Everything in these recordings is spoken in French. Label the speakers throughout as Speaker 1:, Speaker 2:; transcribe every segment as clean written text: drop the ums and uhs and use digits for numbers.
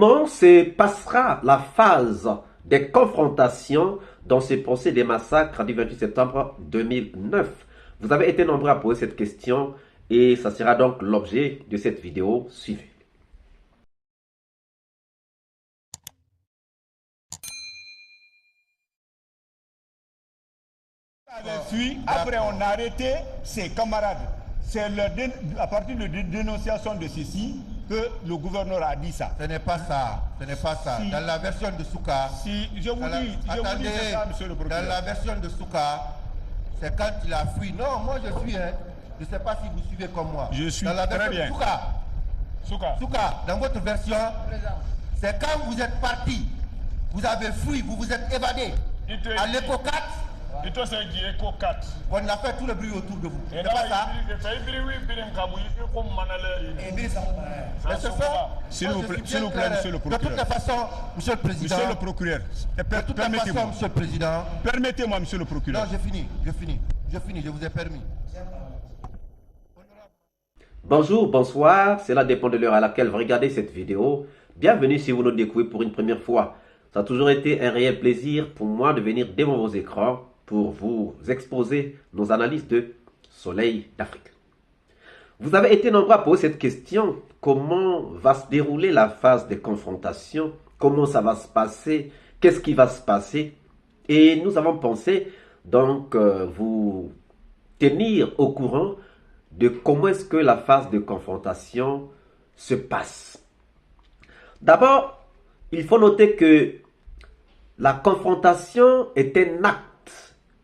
Speaker 1: Comment se passera la phase des confrontations dans ce procès des massacres du 28 septembre 2009? Vous avez été nombreux à poser cette question et ça sera donc l'objet de cette vidéo suivie.
Speaker 2: Après, on a arrêté ses camarades. C'est à partir de la dénonciation de ceci que le gouverneur a dit ça.
Speaker 3: Ce n'est pas ça. Ce n'est pas ça.
Speaker 2: Si,
Speaker 3: dans la version de Souka.
Speaker 2: Si, je vous dis, c'est ça, monsieur le procureur.
Speaker 3: Dans la version de Souka, c'est quand il a fui. Non, moi je suis. Je ne sais pas si vous suivez comme moi.
Speaker 2: Je suis
Speaker 3: dans la version
Speaker 2: très bien.
Speaker 3: Souka, dans votre version, c'est quand vous êtes parti, vous avez fui, vous vous êtes évadé. À l'éco 4. On a fait tout le bruit autour de vous. C'est pas ça?
Speaker 2: S'il vous plaît, monsieur le procureur.
Speaker 3: De toute façon, monsieur le président.
Speaker 2: Monsieur le procureur, permettez-moi.
Speaker 3: Monsieur le président.
Speaker 2: Permettez-moi, monsieur le procureur.
Speaker 3: Non, j'ai fini, je vous ai permis.
Speaker 1: Bonjour, bonsoir, cela dépend de l'heure à laquelle vous regardez cette vidéo. Bienvenue si vous nous découvrez pour une première fois. Ça a toujours été un réel plaisir pour moi de venir devant vos écrans pour vous exposer nos analyses de Soleil d'Afrique. Vous avez été nombreux à poser cette question: comment va se dérouler la phase de confrontation? Comment ça va se passer? Qu'est-ce qui va se passer? Et nous avons pensé donc vous tenir au courant de comment est-ce que la phase de confrontation se passe. D'abord, il faut noter que la confrontation est un acte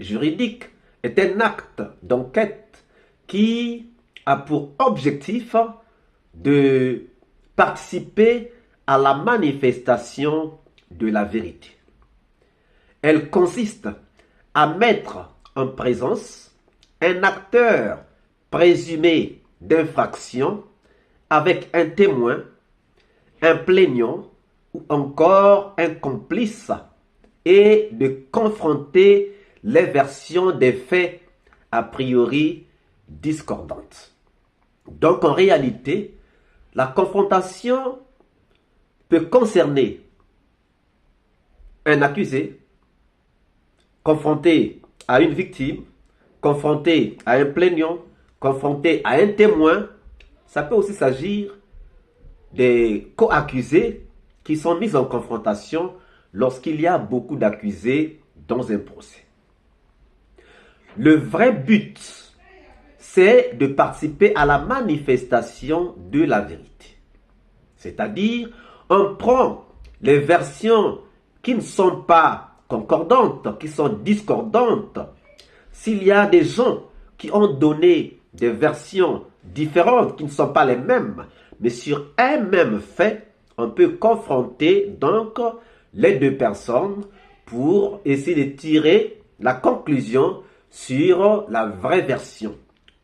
Speaker 1: juridique, est un acte d'enquête qui a pour objectif de participer à la manifestation de la vérité. Elle consiste à mettre en présence un acteur présumé d'infraction avec un témoin, un plaignant ou encore un complice et de confronter les versions des faits a priori discordantes. Donc en réalité, la confrontation peut concerner un accusé confronté à une victime, confronté à un plaignant, confronté à un témoin. Ça peut aussi s'agir des co-accusés qui sont mis en confrontation lorsqu'il y a beaucoup d'accusés dans un procès. Le vrai but, c'est de participer à la manifestation de la vérité. C'est-à-dire, on prend les versions qui ne sont pas concordantes, qui sont discordantes. S'il y a des gens qui ont donné des versions différentes, qui ne sont pas les mêmes, mais sur un même fait, on peut confronter donc les deux personnes pour essayer de tirer la conclusion sur la vraie version.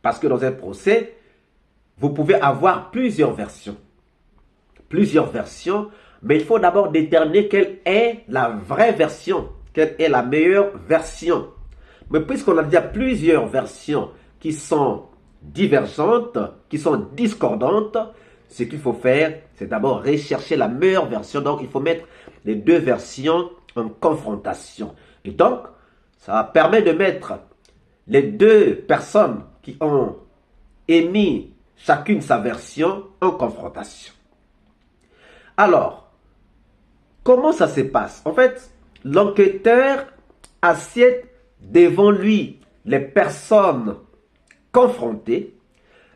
Speaker 1: Parce que dans un procès, vous pouvez avoir plusieurs versions. Mais il faut d'abord déterminer quelle est la vraie version, quelle est la meilleure version. Mais puisqu'on a déjà plusieurs versions qui sont divergentes, qui sont discordantes, ce qu'il faut faire, c'est d'abord rechercher la meilleure version. Donc, il faut mettre les deux versions en confrontation. Et donc, ça permet de mettre les deux personnes qui ont émis chacune sa version en confrontation. Alors, comment ça se passe? En fait, l'enquêteur assied devant lui les personnes confrontées.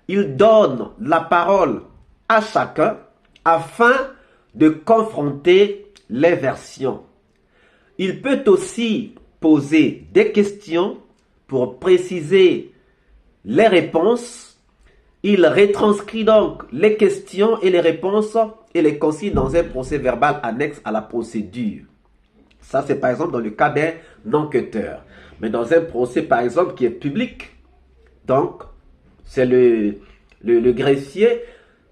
Speaker 1: Il donne la parole à chacun afin de confronter les versions. Il peut aussi poser des questions pour préciser les réponses. Il retranscrit donc les questions et les réponses et les consigne dans un procès verbal annexe à la procédure. Ça, c'est par exemple dans le cas d'un enquêteur. Mais dans un procès, par exemple, qui est public, donc, c'est le greffier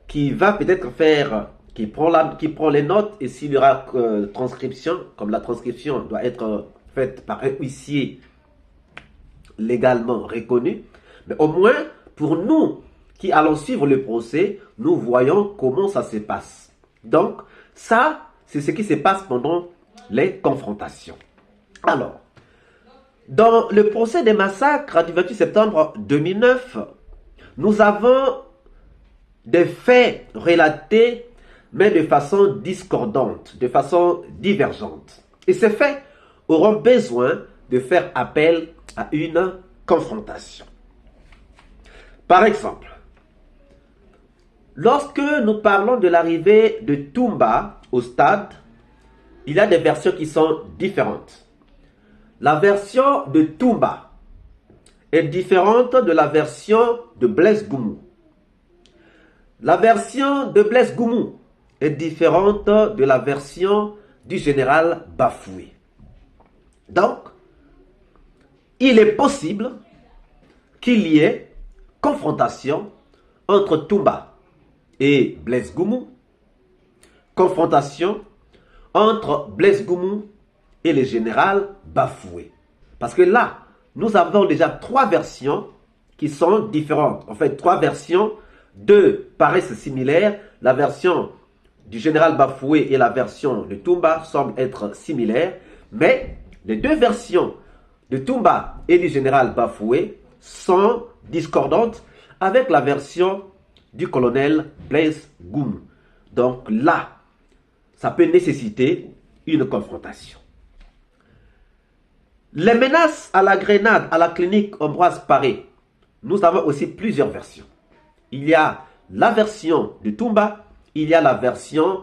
Speaker 1: qui va peut-être faire, qui prend les notes, et s'il y aura transcription, comme la transcription doit être faite par un huissier légalement reconnu, mais au moins, pour nous qui allons suivre le procès, nous voyons comment ça se passe. Donc, Ça, c'est ce qui se passe pendant les confrontations. Alors, dans le procès des massacres du 28 septembre 2009, nous avons des faits relatés, mais de façon discordante, de façon divergente. Et ces faits auront besoin de faire appel à une confrontation. Par exemple, lorsque nous parlons de l'arrivée de Toumba au stade, il y a des versions qui sont différentes. La version de Toumba est différente de la version de Blaise Goumou. La version de Blaise Goumou est différente de la version du général Bafoué. Donc, il est possible qu'il y ait confrontation entre Toumba et Blaise Goumou, confrontation entre Blaise Goumou et le général Bafoué. Parce que là, nous avons déjà trois versions qui sont différentes. En fait, trois versions, deux paraissent similaires. La version du général Bafoué et la version de Toumba semblent être similaires, mais les deux versions de Toumba et du général Bafoué sont discordantes avec la version du colonel Blaise Goumou. Donc là, ça peut nécessiter une confrontation. Les menaces à la grenade à la clinique Ambroise Paré, nous avons aussi plusieurs versions. Il y a la version de Toumba, il y a la version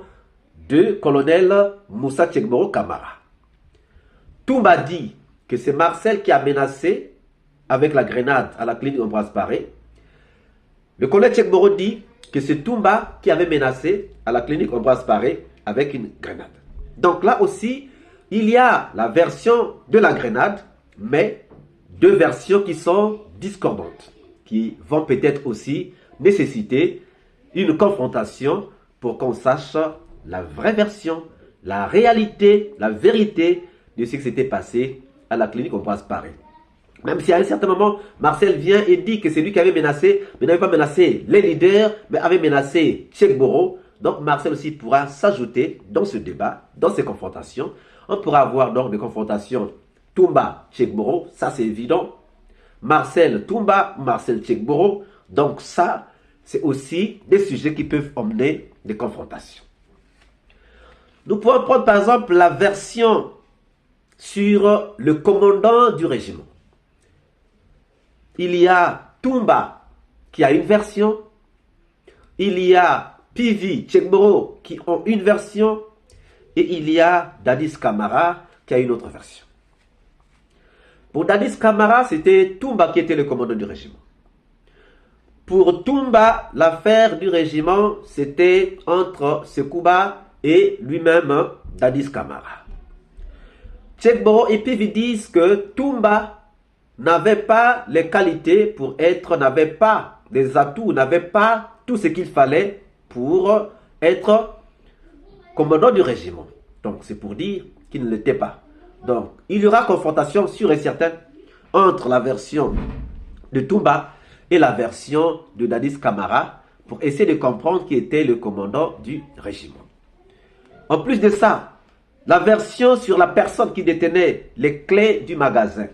Speaker 1: de colonel Moussa Tchekboro Kamara. Toumba dit que c'est Marcel qui a menacé avec la grenade à la clinique Ambroise Paré. Le colonel Tchekboro dit que c'est Toumba qui avait menacé à la clinique Ambroise Paré avec une grenade. Donc là aussi, il y a la version de la grenade, mais deux versions qui sont discordantes, qui vont peut-être aussi nécessiter une confrontation pour qu'on sache la vraie version, la réalité, la vérité de ce qui s'était passé à la clinique Ambroise Paré. Même si à un certain moment, Marcel vient et dit que c'est lui qui avait menacé, mais n'avait pas menacé les leaders, mais avait menacé Tchekboro. Donc Marcel aussi pourra s'ajouter dans ce débat, dans ces confrontations. On pourra avoir donc des confrontations Toumba-Tchekboro, ça c'est évident. Marcel-Toumba, Marcel-Tchekboro. Donc ça, c'est aussi des sujets qui peuvent emmener des confrontations. Nous pouvons prendre par exemple la version sur le commandant du régiment. Il y a Toumba qui a une version. Il y a Pivi, Tchekboro qui ont une version. Et il y a Dadis Camara qui a une autre version. Pour Dadis Camara, c'était Toumba qui était le commandant du régiment. Pour Toumba, l'affaire du régiment, c'était entre Sekouba et lui-même, Dadis Camara. Tchekboro et Pivi disent que Toumba n'avait pas les qualités pour être, n'avait pas des atouts, n'avait pas tout ce qu'il fallait pour être commandant du régiment. Donc c'est pour dire qu'il ne l'était pas. Donc il y aura confrontation sûre et certaine entre la version de Toumba et la version de Dadis Camara pour essayer de comprendre qui était le commandant du régiment. En plus de ça, la version sur la personne qui détenait les clés du magasin.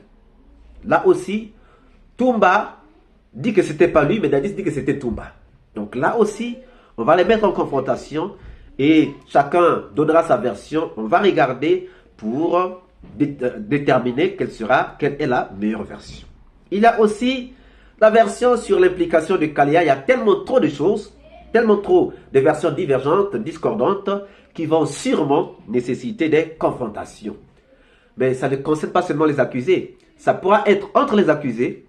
Speaker 1: Là aussi, Toumba dit que c'était pas lui, mais Dadis dit que c'était Toumba. Donc là aussi, on va les mettre en confrontation et chacun donnera sa version. On va regarder pour déterminer quelle est la meilleure version. Il y a aussi la version sur l'implication de Kalia. Il y a tellement trop de choses, tellement trop de versions divergentes, discordantes, qui vont sûrement nécessiter des confrontations. Mais ça ne concerne pas seulement les accusés. Ça pourra être entre les accusés,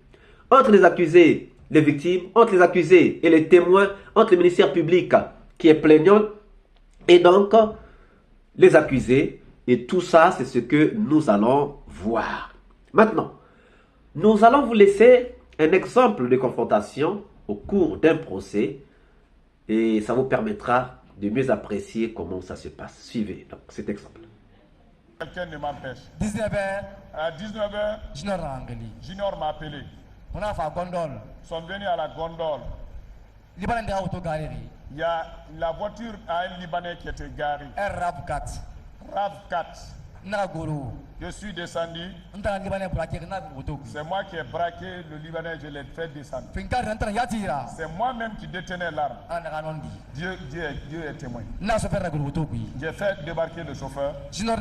Speaker 1: les victimes, entre les accusés et les témoins, entre le ministère public qui est plaignant et donc les accusés. Et tout ça, c'est ce que nous allons voir. Maintenant, nous allons vous laisser un exemple de confrontation au cours d'un procès et ça vous permettra de mieux apprécier comment ça se passe. Suivez donc cet exemple.
Speaker 2: Quelqu'un ne m'empêche.
Speaker 3: 19h,
Speaker 2: À 19h,
Speaker 3: Junior Angeli.
Speaker 2: Junior m'a appelé.
Speaker 3: On a fait gondole.
Speaker 2: Ils sont venus à la gondole. Il y a la voiture à un Libanais qui était garée. RAV4. Je suis descendu. C'est moi qui ai braqué le Libanais, je l'ai fait descendre. C'est moi-même qui détenais l'arme. Dieu est témoin. J'ai fait débarquer le chauffeur. Junior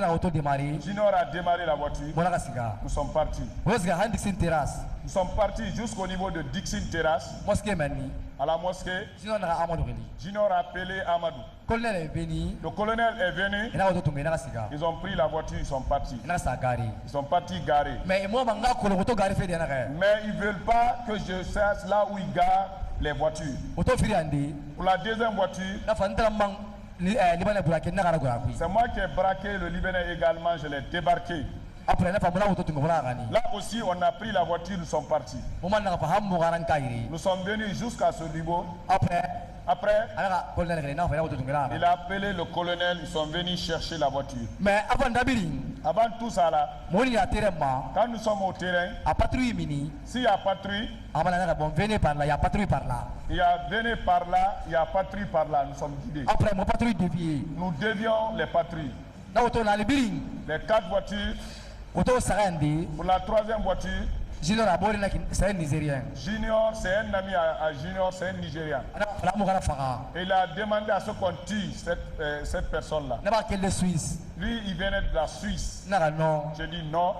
Speaker 2: a démarré la voiture. Nous sommes partis. Nous sommes partis jusqu'au niveau de Dixon Terrace. À la mosquée. Junior a appelé Amadou. Le colonel est venu. Ils ont pris la voiture, ils sont partis. Ils sont partis garer. Mais ils ne veulent pas que je sache là où ils garent les voitures. Pour la deuxième voiture, c'est moi qui ai braqué le Libanais également, je l'ai débarqué. Là aussi, on a pris la voiture, nous sommes partis. Nous sommes venus jusqu'à ce niveau. Après, il a appelé le colonel, ils sont venus chercher la voiture. Mais avant tout ça là, quand nous sommes au terrain, s'il y a patrouille, venez par là, il y a patrouille par là. Il y a venez par là, il y a patrouille par là, nous sommes guidés. Nous dévions les patrouilles. Les 4 voitures. Pour la troisième voiture, Junior, c'est un Nigérien. Junior, c'est un ami à Junior, c'est un Nigérien. Et il a demandé à ce qu'on tue cette personne-là. Lui, il venait de la Suisse. Je dis non.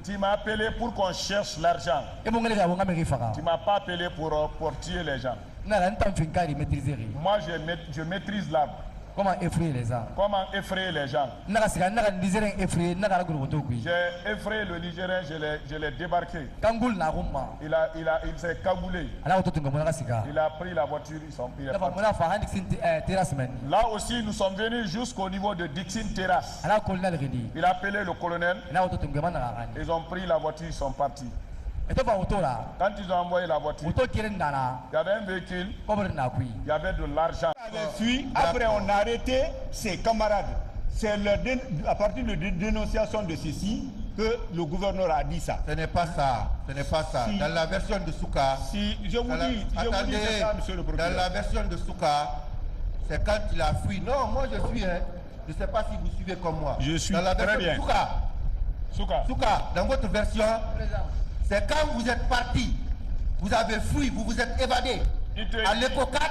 Speaker 2: Tu m'as appelé pour qu'on cherche l'argent. Tu ne m'as pas appelé pour tuer les gens. Moi, je maîtrise l'arme. Comment effrayer les gens? Comment effrayer les gens? J'ai effrayé le Nigérien, je l'ai débarqué. Il s'est cagoulé. Il a pris la voiture, il est parti. Là aussi, nous sommes venus jusqu'au niveau de Dixon Terrace. Il a appelé le colonel. Ils ont pris la voiture, ils sont partis. Quand ils ont envoyé la voiture, il y avait un véhicule, il y avait de l'argent. Après, on a arrêté ses camarades. C'est à partir de dénonciation de ceci que le gouverneur a dit ça.
Speaker 3: Ce n'est pas ça. Ce n'est pas ça. Si, dans la version de Souka,
Speaker 2: je vous dis ça, monsieur le procureur.
Speaker 3: Dans la version de Souka, c'est quand il a fui. Non, moi je suis. Je ne sais pas si vous suivez comme moi.
Speaker 2: Je suis
Speaker 3: dans la version
Speaker 2: très bien.
Speaker 3: De Souka, dans votre version, c'est quand vous êtes parti, vous avez fui, vous vous êtes évadé à l'éco 4.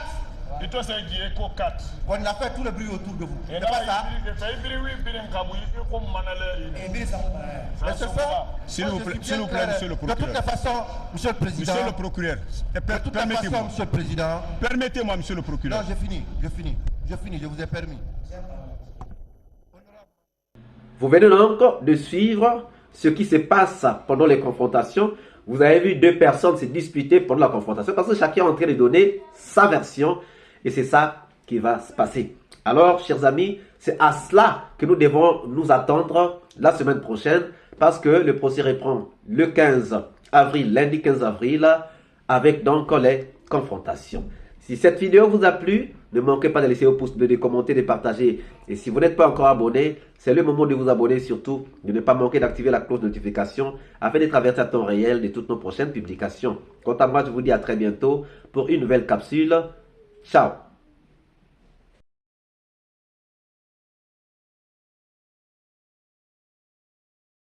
Speaker 3: On a fait tout le bruit autour de vous. C'est pas ça?
Speaker 2: S'il vous plaît, monsieur le procureur.
Speaker 3: De toute façon, monsieur le président.
Speaker 2: Monsieur le procureur.
Speaker 3: Permettez-moi, monsieur le président.
Speaker 2: Permettez-moi, monsieur le procureur.
Speaker 3: Non, j'ai fini, je vous ai permis.
Speaker 1: Vous venez donc de suivre ce qui se passe pendant les confrontations. Vous avez vu 2 personnes se disputer pendant la confrontation parce que chacun est en train de donner sa version et c'est ça qui va se passer. Alors, chers amis, c'est à cela que nous devons nous attendre la semaine prochaine parce que le procès reprend le 15 avril, lundi 15 avril, avec donc les confrontations. Si cette vidéo vous a plu, ne manquez pas de laisser vos pouces bleus, de commenter, de partager. Et si vous n'êtes pas encore abonné, c'est le moment de vous abonner, surtout de ne pas manquer d'activer la cloche de notification afin d'être averti à temps réel de toutes nos prochaines publications. Quant à moi, je vous dis à très bientôt pour une nouvelle capsule. Ciao!